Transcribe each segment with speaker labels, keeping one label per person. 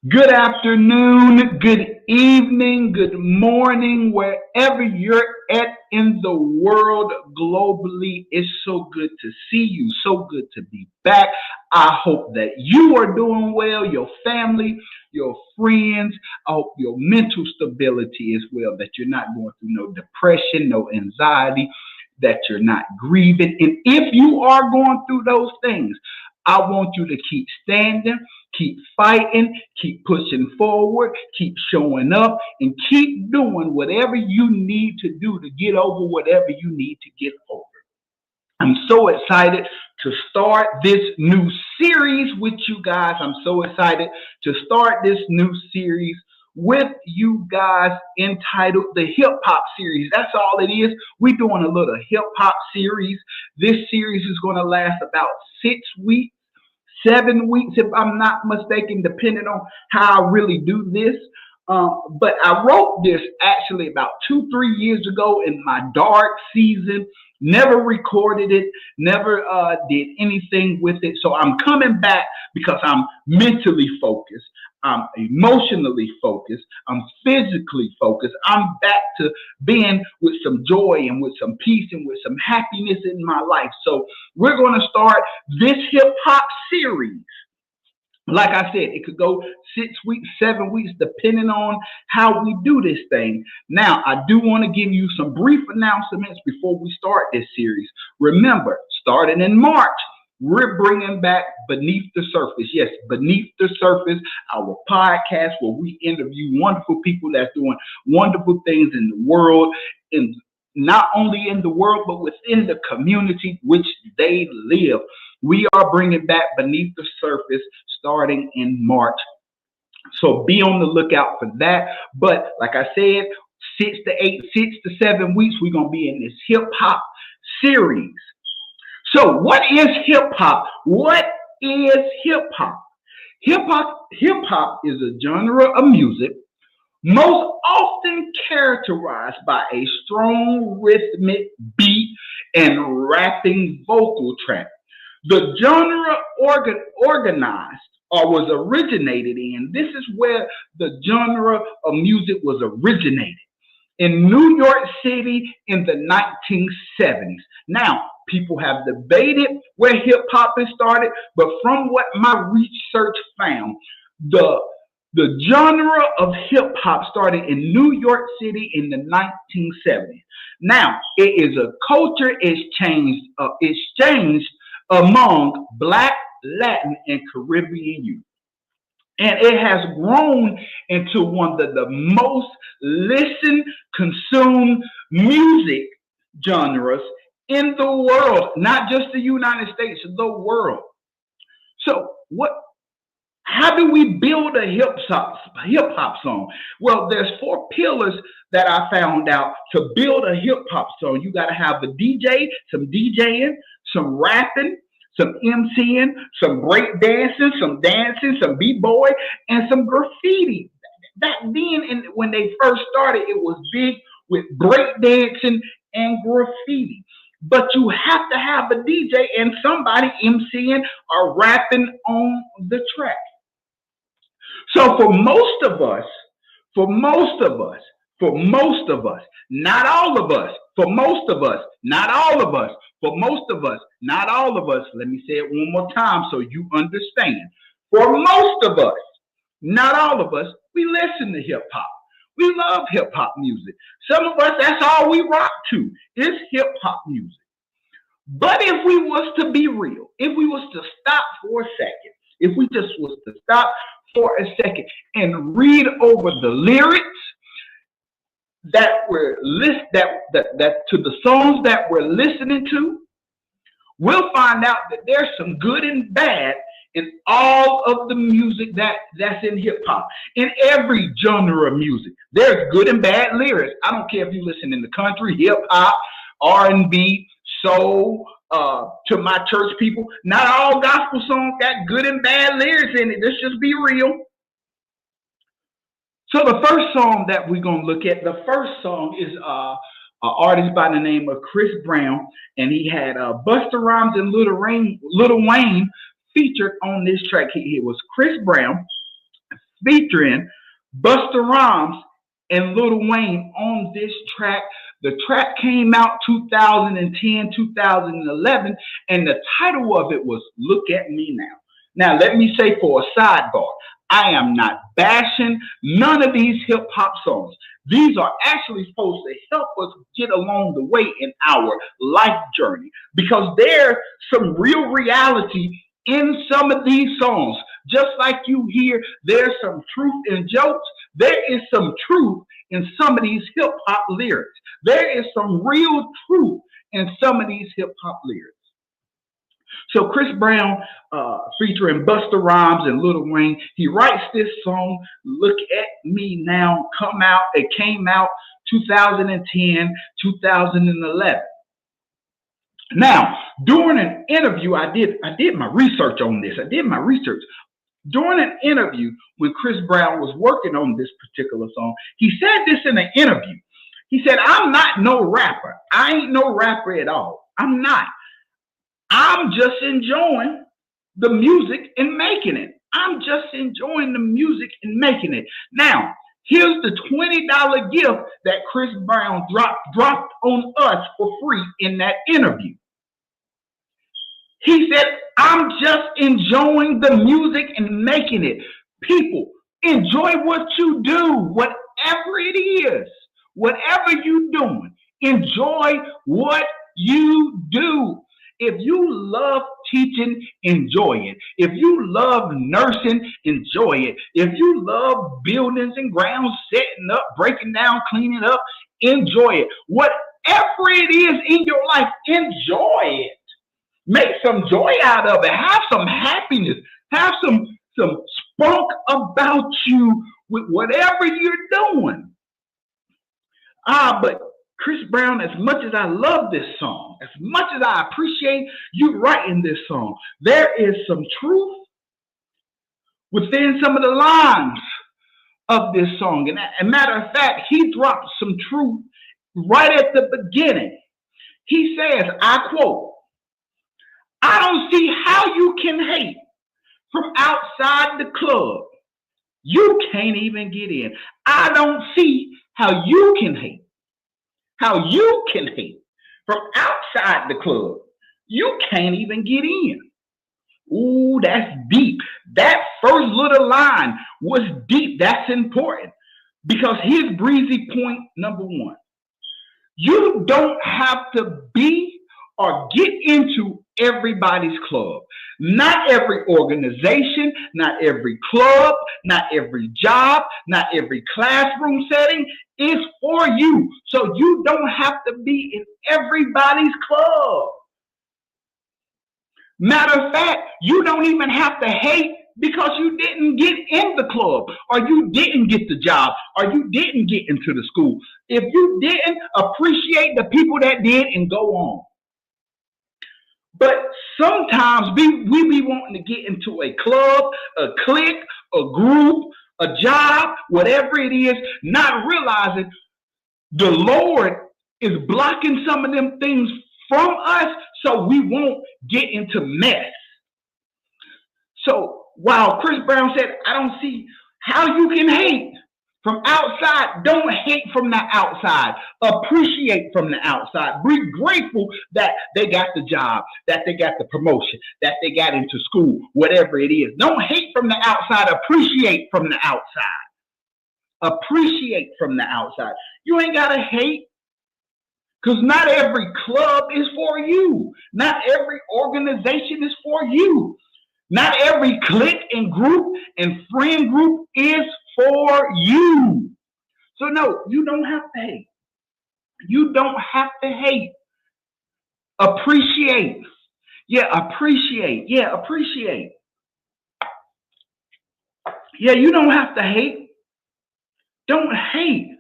Speaker 1: Good afternoon, good evening, good morning, wherever you're at in the world globally. It's so good to see you, so good to be back. I hope that you are doing well, your family, your friends. I hope your mental stability is well, that you're not going through no depression, no anxiety, that you're not grieving. And if you are going through those things, I want you to keep standing, keep fighting, keep pushing forward, keep showing up, and keep doing whatever you need to do to get over whatever you need to get over. I'm so excited to start this new series with you guys. I'm so excited to start this new series with you guys entitled the Hip Hop Series. That's all it is. We're doing a little hip hop series. This series is going to last about 6 weeks. 7 weeks, if I'm not mistaken, depending on how I really do this. But I wrote this actually about 2, 3 years ago in my dark season. Never recorded it, never did anything with it. So I'm coming back because I'm mentally focused. I'm emotionally focused. I'm physically focused. I'm back to being with some joy and with some peace and with some happiness in my life. So we're going to start this hip hop series. Like I said, it could go 6 weeks, 7 weeks, depending on how we do this thing. Now, I do want to give you some brief announcements before we start this series. Remember, starting in March, we're bringing back Beneath the Surface. Yes, Beneath the Surface, our podcast where we interview wonderful people that's doing wonderful things in the world, in not only in the world, but within the community which they live. We are bringing back Beneath the Surface starting in March. So be on the lookout for that. But like I said, 6 to 7 weeks, we're going to be in this hip hop series. So what is hip hop? What is hip hop? Hip hop is a genre of music most often characterized by a strong rhythmic beat and rapping vocal track. The genre organized or was originated in, this is where the genre of music was originated in New York City in the 1970s. Now, people have debated where hip hop has started, but from what my research found, the the genre of hip hop started in New York City in the 1970s. Now, it is a culture exchanged among Black, Latin, and Caribbean youth. And it has grown into one of the most listened, consumed music genres in the world, not just the United States, the world. So, how do we build a hip hop song? Well, there's four pillars that I found out to build a hip hop song. You got to have a DJ, some DJing, some rapping, some MCing, some break dancing, some b-boy, and some graffiti. Back then, and when they first started, it was big with break dancing and graffiti. But you have to have a DJ and somebody MCing or rapping on the track. So for most of us, for most of us, not all of us, for most of us, not all of us, for most of us, not all of us, let me say it one more time so you understand. For most of us, not all of us, we listen to hip hop. We love hip hop music. Some of us, that's all we rock to is hip hop music. But if we was to be real, if we was to stop for a second, if we just was to stop for a second and read over the lyrics that were that to the songs that we're listening to, we'll find out that there's some good and bad in all of the music that's in hip hop. In every genre of music, there's good and bad lyrics. I don't care if you listen in the country, hip hop, R&B, soul. To my church people, not all gospel songs got good and bad lyrics in it. Let's just be real. So the first song that we're gonna look at, the first song is an artist by the name of Chris Brown, and he had Busta Rhymes and Lil Wayne featured on this track. It was Chris Brown featuring Busta Rhymes and Lil Wayne on this track. The track came out 2010, 2011, and the title of it was Look at Me Now. Now, let me say for a sidebar, I am not bashing none of these hip hop songs. These are actually supposed to help us get along the way in our life journey because there's some real reality in some of these songs. Just like you hear, there's some truth in jokes. There is some truth in some of these hip hop lyrics. There is some real truth in some of these hip hop lyrics. So Chris Brown, featuring Busta Rhymes and Lil Wayne, he writes this song, Look at Me Now, it came out 2010, 2011. Now, during an interview, I did my research on this. During an interview when Chris Brown was working on this particular song, he said this in an interview. He said, I'm not no rapper. I ain't no rapper at all. I'm not. I'm just enjoying the music and making it. I'm just enjoying the music and making it. Now, here's the $20 gift that Chris Brown dropped on us for free in that interview. He said, I'm just enjoying the music and making it. People, enjoy what you do, whatever it is, whatever you're doing. Enjoy what you do. If you love teaching, enjoy it. If you love nursing, enjoy it. If you love buildings and grounds, setting up, breaking down, cleaning up, enjoy it. Whatever it is in your life, enjoy it. Make some joy out of it. Have some happiness. Have some spunk about you with whatever you're doing. But Chris Brown, as much as I love this song, as much as I appreciate you writing this song, there is some truth within some of the lines of this song. And as a matter of fact, he dropped some truth right at the beginning. He says, I quote, I don't see how you can hate from outside the club. You can't even get in. I don't see how you can hate. How you can hate from outside the club. You can't even get in. Ooh, that's deep. That first little line was deep. That's important. Because here's breezy point number one. You don't have to be or get into everybody's club. Not every organization, not every club, not every job, not every classroom setting is for you. So you don't have to be in everybody's club. Matter of fact, you don't even have to hate because you didn't get in the club, or you didn't get the job, or you didn't get into the school. If you didn't, appreciate the people that did and go on. But sometimes we be wanting to get into a club, a clique, a group, a job, whatever it is, not realizing the Lord is blocking some of them things from us so we won't get into mess. So while Chris Brown said, I don't see how you can hate from outside, don't hate from the outside. Appreciate from the outside. Be grateful that they got the job, that they got the promotion, that they got into school, whatever it is. Don't hate from the outside. Appreciate from the outside. Appreciate from the outside. You ain't got to hate because not every club is for you. Not every organization is for you. Not every clique and group and friend group is for you. So no, you don't have to hate. You don't have to hate. Appreciate. Yeah, appreciate. Yeah, appreciate. Yeah, you don't have to hate. Don't hate.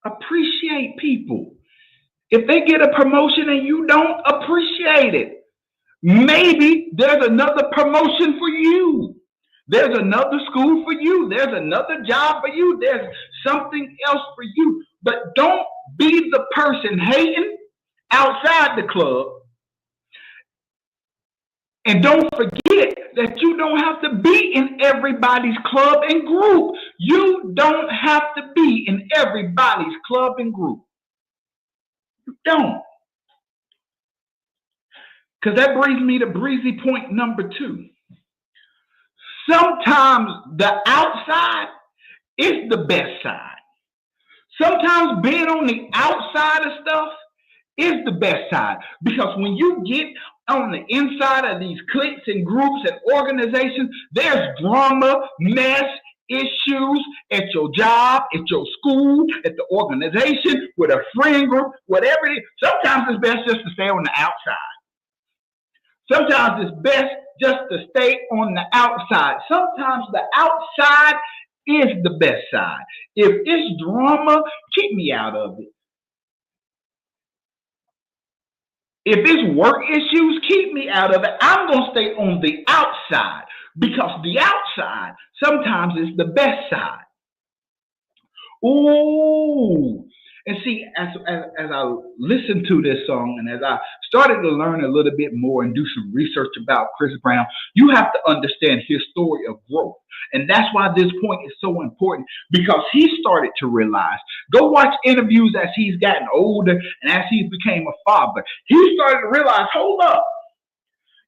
Speaker 1: Appreciate people. If they get a promotion and you don't, appreciate it. Maybe there's another promotion for you. There's another school for you. There's another job for you. There's something else for you. But don't be the person hating outside the club. And don't forget that you don't have to be in everybody's club and group. You don't have to be in everybody's club and group. You don't. Because that brings me to breezy point number 2. Sometimes the outside is the best side. Sometimes being on the outside of stuff is the best side. Because when you get on the inside of these cliques and groups and organizations, there's drama, mess, issues at your job, at your school, at the organization, with a friend group, whatever it is. Sometimes it's best just to stay on the outside. Sometimes it's best just to stay on the outside. Sometimes the outside is the best side. If it's drama, keep me out of it. If it's work issues, keep me out of it. I'm going to stay on the outside because the outside sometimes is the best side. Ooh. And see, as I listened to this song and as I started to learn a little bit more and do some research about Chris Brown, you have to understand his story of growth. And that's why this point is so important, because he started to realize, go watch interviews as he's gotten older and as he became a father. He started to realize, hold up.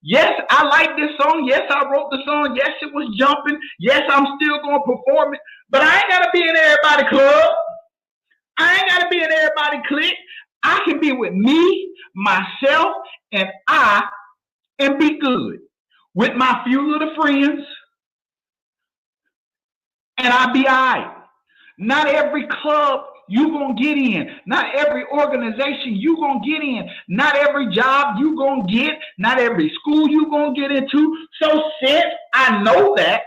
Speaker 1: Yes, I like this song. Yes, I wrote the song. Yes, it was jumping. Yes, I'm still going to perform it. But I ain't got to be in everybody's club. I ain't got to be in everybody's clique. I can be with me, myself, and be good with my few little friends, and I'll be all right. Not every club you going to get in. Not every organization you going to get in. Not every job you going to get. Not every school you going to get into. So since I know that,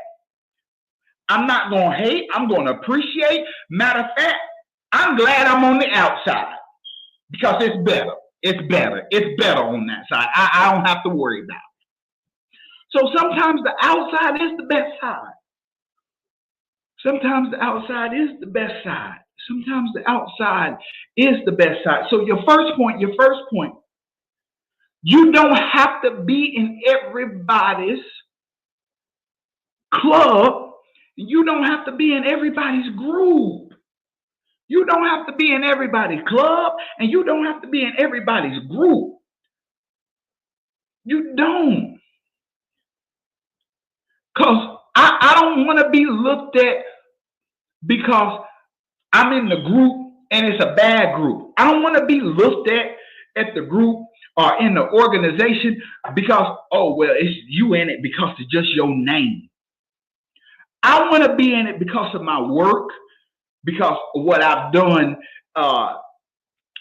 Speaker 1: I'm not going to hate. I'm going to appreciate. Matter of fact, I'm glad I'm on the outside because it's better. It's better. It's better on that side. I don't have to worry about it. So sometimes the outside is the best side. Sometimes the outside is the best side. Sometimes the outside is the best side. So your first point, you don't have to be in everybody's club. You don't have to be in everybody's group. You don't have to be in everybody's club, and you don't have to be in everybody's group. You don't. Because I don't want to be looked at because I'm in the group and it's a bad group. I don't want to be looked at the group or in the organization because, oh, well, it's you in it because it's just your name. I want to be in it because of my work, because of what I've done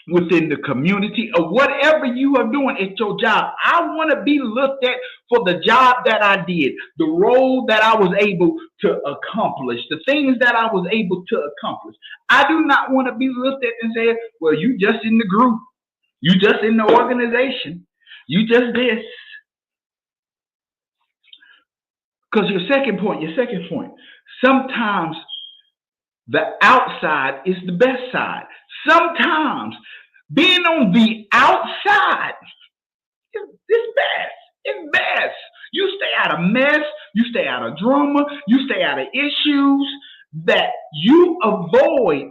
Speaker 1: within the community, or whatever you are doing at your job. I want to be looked at for the job that I did, the role that I was able to accomplish, the things that I was able to accomplish. I do not want to be looked at and say, well, you just in the group, you just in the organization, you just this. Because your second point, sometimes the outside is the best side. Sometimes being on the outside is best. It's best. You stay out of mess. You stay out of drama. You stay out of issues that you avoid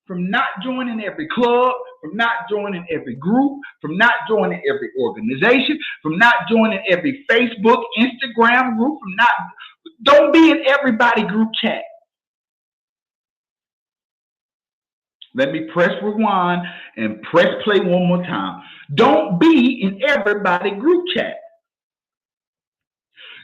Speaker 1: from not joining every club, from not joining every group, from not joining every organization, from not joining every Facebook, Instagram group, don't be in everybody group chat. Let me press rewind and press play one more time. Don't be in everybody group chat.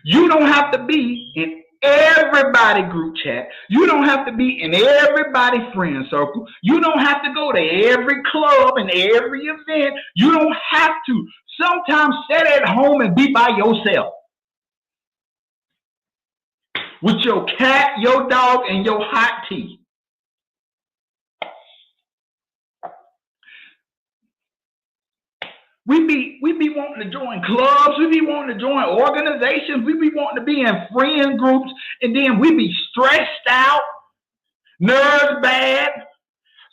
Speaker 1: You don't have to be in everybody group chat. You don't have to be in everybody friend circle. You don't have to go to every club and every event. You don't have to. Sometimes sit at home and be by yourself with your cat, your dog, and your hot tea. We be wanting to join clubs, we be wanting to join organizations, we be wanting to be in friend groups, and then we be stressed out, nerves bad,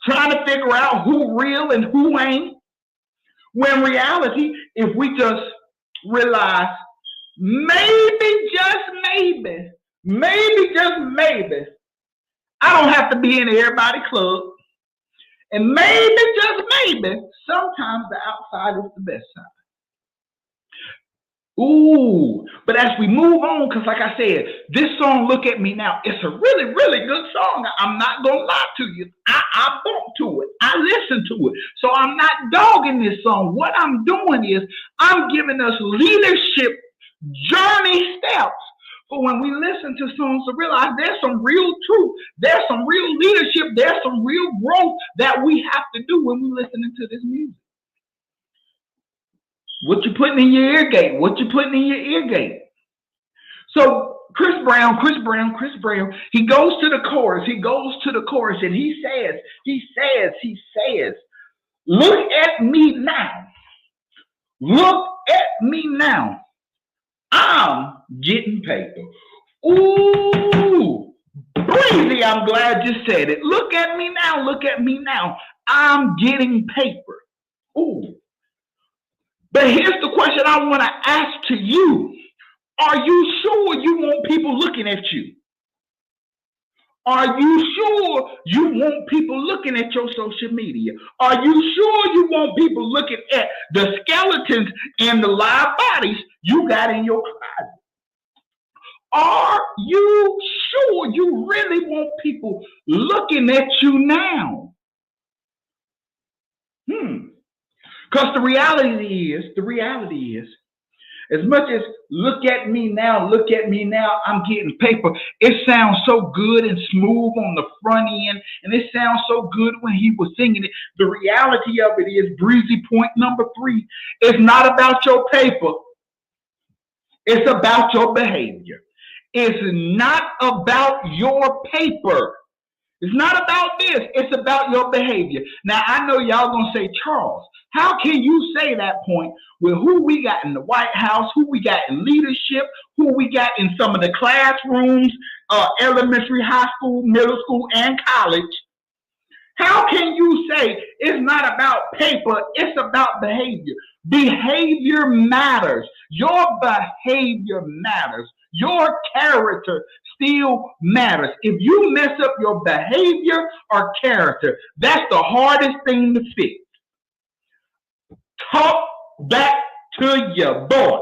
Speaker 1: trying to figure out who real and who ain't. When in reality, if we just realize maybe, just maybe, I don't have to be in everybody's club. And maybe, just maybe, sometimes the outside is the best side. Ooh, but as we move on, because like I said, this song, Look at Me Now, it's a really, really good song. I'm not going to lie to you. I bump to it. I listen to it. So I'm not dogging this song. What I'm doing is I'm giving us leadership journey steps for when we listen to songs to realize there's some real truth. There's some real leadership. There's some real growth that we have to do when we're listening to this music. What you putting in your ear gate? What you putting in your ear gate? So Chris Brown, he goes to the chorus. And he says, look at me now. Look at me now. I'm getting paper. Ooh, Breezy, I'm glad you said it. Look at me now. I'm getting paper. Ooh. But here's the question I want to ask to you. Are you sure you want people looking at you? Are you sure you want people looking at your social media? Are you sure you want people looking at the skeletons and the live bodies you got in your closet? Are you sure you really want people looking at you now? Because the reality is, as much as look at me now, I'm getting paper, it sounds so good and smooth on the front end, and it sounds so good when he was singing it. The reality of it is, Breezy, point number 3, it's not about your paper. It's about your behavior. It's not about your paper. It's not about this. It's about your behavior. Now, I know y'all going to say, Charles, how can you say that point with who we got in the White House, who we got in leadership, who we got in some of the classrooms, elementary, high school, middle school, and college? How can you say it's not about paper, it's about behavior? Behavior matters. Your behavior matters. Your character still matters. If you mess up your behavior or character, that's the hardest thing to fix. Talk back to your boy.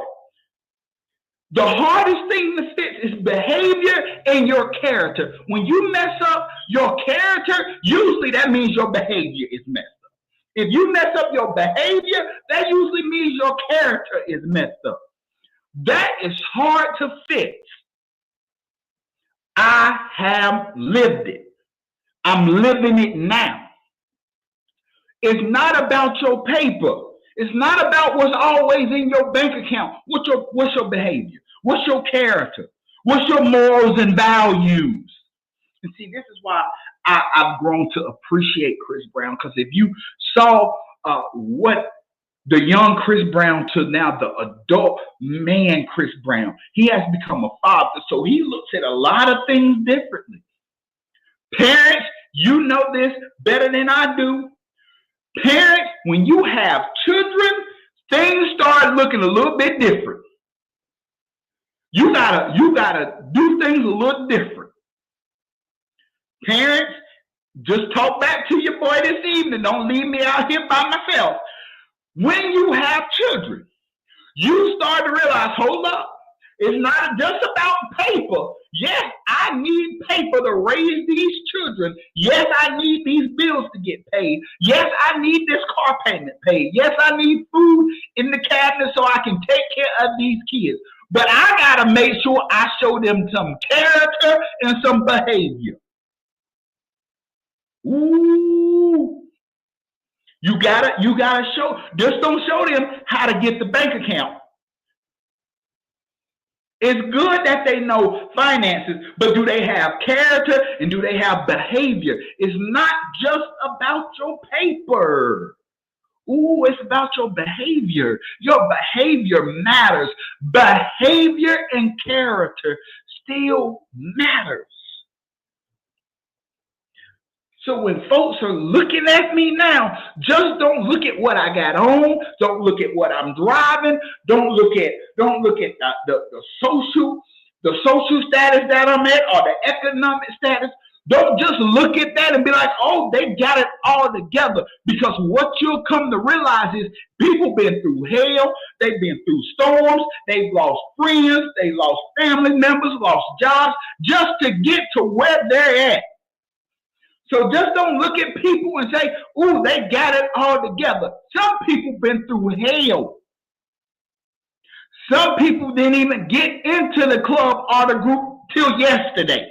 Speaker 1: The hardest thing to fix is behavior and your character. When you mess up your character, usually that means your behavior is messed up. If you mess up your behavior, that usually means your character is messed up. That is hard to fix. I have lived it. I'm living it now. It's not about your paper. It's not about what's always in your bank account. What's your behavior? What's your character? What's your morals and values? And see, this is why I've grown to appreciate Chris Brown, because if you saw what the young Chris Brown to now the adult man Chris Brown, he has become a father, so he looks at a lot of things differently. Parents, you know this better than I do. Parents, when you have children, things start looking a little bit different. You gotta do things a little different. Parents, just talk back to your boy this evening. Don't leave me out here by myself. When you have children, you start to realize, hold up, it's not just about paper. Yes, I need paper to raise these children. Yes, I need these bills to get paid. Yes, I need this car payment paid. Yes, I need food in the cabinet so I can take care of these kids. But I gotta make sure I show them some character and some behavior. Ooh. You gotta show, just don't show them how to get the bank account. It's good that they know finances, but do they have character and do they have behavior? It's not just about your paper. Ooh, it's about your behavior. Your behavior matters. Behavior and character still matters. So when folks are looking at me now, just don't look at what I got on. Don't look at what I'm driving. Don't look at the social status that I'm at or the economic status. Don't just look at that and be like, oh, they got it all together. Because what you'll come to realize is people been through hell, they've been through storms, they've lost friends, they lost family members, lost jobs, just to get to where they're at. So just don't look at people and say, ooh, they got it all together. Some people been through hell. Some people didn't even get into the club or the group till yesterday.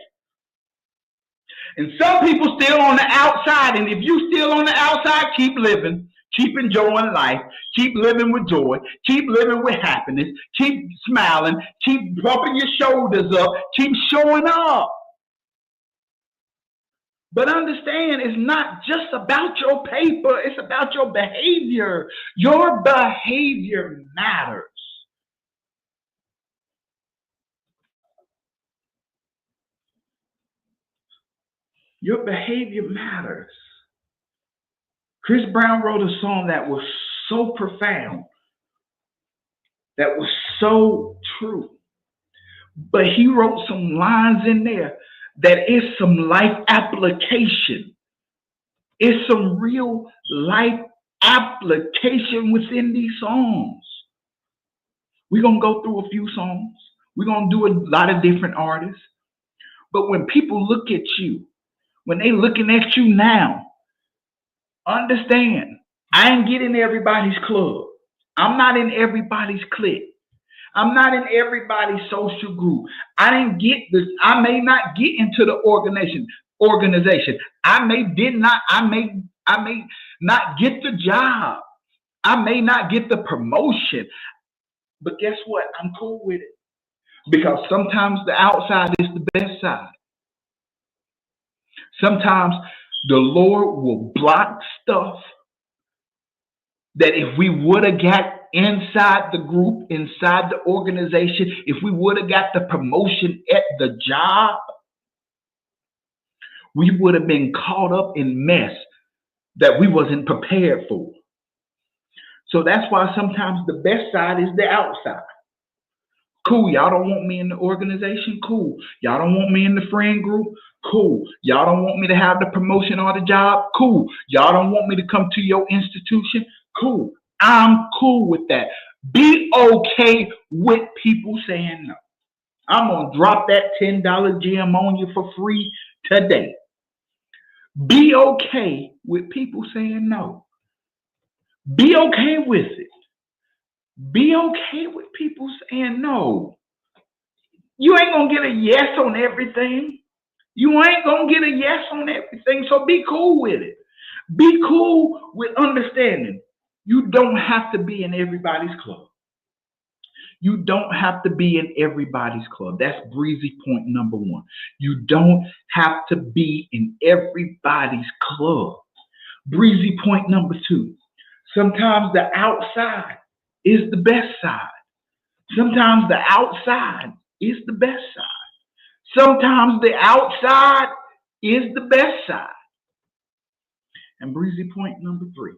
Speaker 1: And some people still on the outside. And if you still on the outside, keep living. Keep enjoying life. Keep living with joy. Keep living with happiness. Keep smiling. Keep bumping your shoulders up. Keep showing up. But understand, it's not just about your paper. It's about your behavior. Your behavior matters. Your behavior matters. Chris Brown wrote a song that was so profound, that was so true. But he wrote some lines in there that is some life application. It's some real life application within these songs. We're going to go through a few songs. We're going to do a lot of different artists. But when people look at you, when they looking at you now, understand, I ain't getting everybody's club. I'm not in everybody's clique. I'm not in everybody's social group. I didn't get this. I may not get into the organization. I may not get the job. I may not get the promotion. But guess what? I'm cool with it. Because sometimes the outside is the best side. Sometimes the Lord will block stuff that if we would have got inside the group, inside the organization, if we would have got the promotion at the job, we would have been caught up in mess that we wasn't prepared for. So that's why sometimes the best side is the outside. Cool, y'all don't want me in the organization? Cool. Y'all don't want me in the friend group? Cool. Y'all don't want me to have the promotion or the job? Cool. Y'all don't want me to come to your institution? Cool. I'm cool with that. Be okay with people saying no. I'm going to drop that $10 gem on you for free today. Be okay with people saying no. Be okay with it. Be okay with people saying no. You ain't going to get a yes on everything. You ain't going to get a yes on everything, so be cool with it. Be cool with understanding. You don't have to be in everybody's club. You don't have to be in everybody's club. That's breezy point number one. You don't have to be in everybody's club. Breezy point number two. Sometimes the outside is the best side. Sometimes the outside is the best side. Sometimes the outside is the best side. And breezy point number three.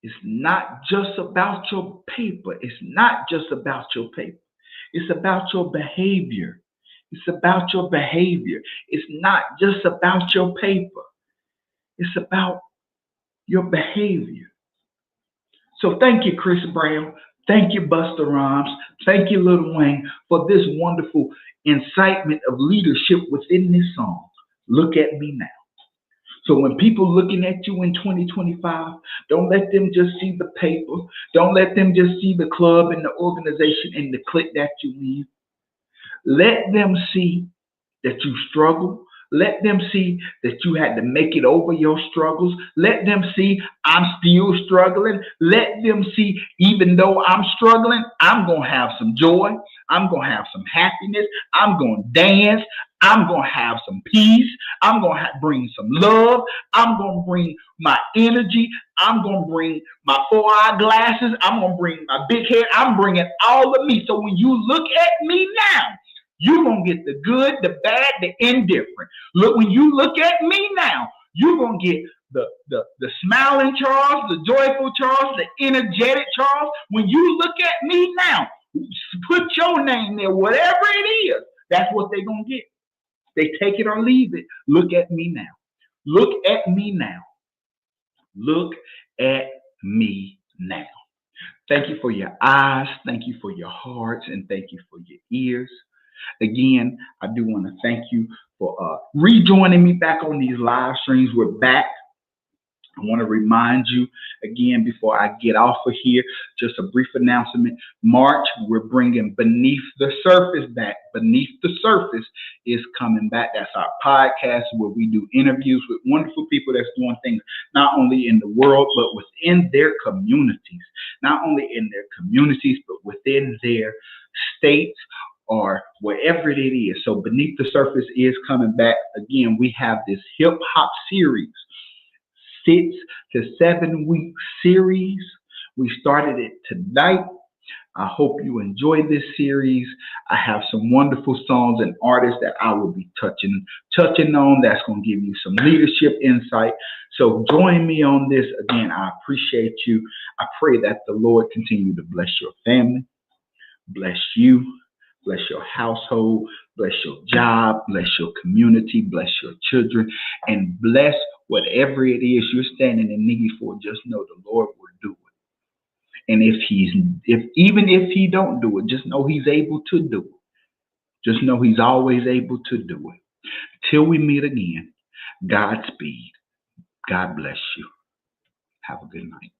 Speaker 1: It's not just about your paper. It's not just about your paper. It's about your behavior. It's about your behavior. It's not just about your paper. It's about your behavior. So thank you, Chris Brown. Thank you, Busta Rhymes. Thank you, Lil Wayne, for this wonderful incitement of leadership within this song. Look at me now. So when people looking at you in 2025, don't let them just see the paper. Don't let them just see the club and the organization and the clique that you in. Let them see that you struggle. Let them see that you had to make it over your struggles. Let them see I'm still struggling. Let them see even though I'm struggling, I'm going to have some joy. I'm going to have some happiness. I'm going to dance. I'm going to have some peace. I'm going to bring some love. I'm going to bring my energy. I'm going to bring my 4-eye glasses. I'm going to bring my big head. I'm bringing all of me. So when you look at me now, you're going to get the good, the bad, the indifferent. Look, when you look at me now, you're going to get the smiling Charles, the joyful Charles, the energetic Charles. When you look at me now, put your name there, whatever it is, that's what they're going to get. They take it or leave it. Look at me now. Look at me now. Look at me now. Thank you for your eyes. Thank you for your hearts. And thank you for your ears. Again, I do want to thank you for rejoining me back on these live streams. We're back. I want to remind you again before I get off of here, just a brief announcement. March, we're bringing Beneath the Surface back. Beneath the Surface is coming back. That's our podcast where we do interviews with wonderful people that's doing things not only in the world, but within their communities. Not only in their communities, but within their states or wherever it is. So Beneath the Surface is coming back. Again, we have this hip hop series. 6 to 7 week series. We started it tonight. I hope you enjoy this series. I have some wonderful songs and artists that I will be touching on. That's going to give you some leadership insight. So join me on this. Again, I appreciate you. I pray that the Lord continue to bless your family, bless you, bless your household, bless your job, bless your community, bless your children, and bless whatever it is you're standing in need for. Just know the Lord will do it. And even if he don't do it, just know he's able to do it. Just know he's always able to do it. Till we meet again, Godspeed. God bless you. Have a good night.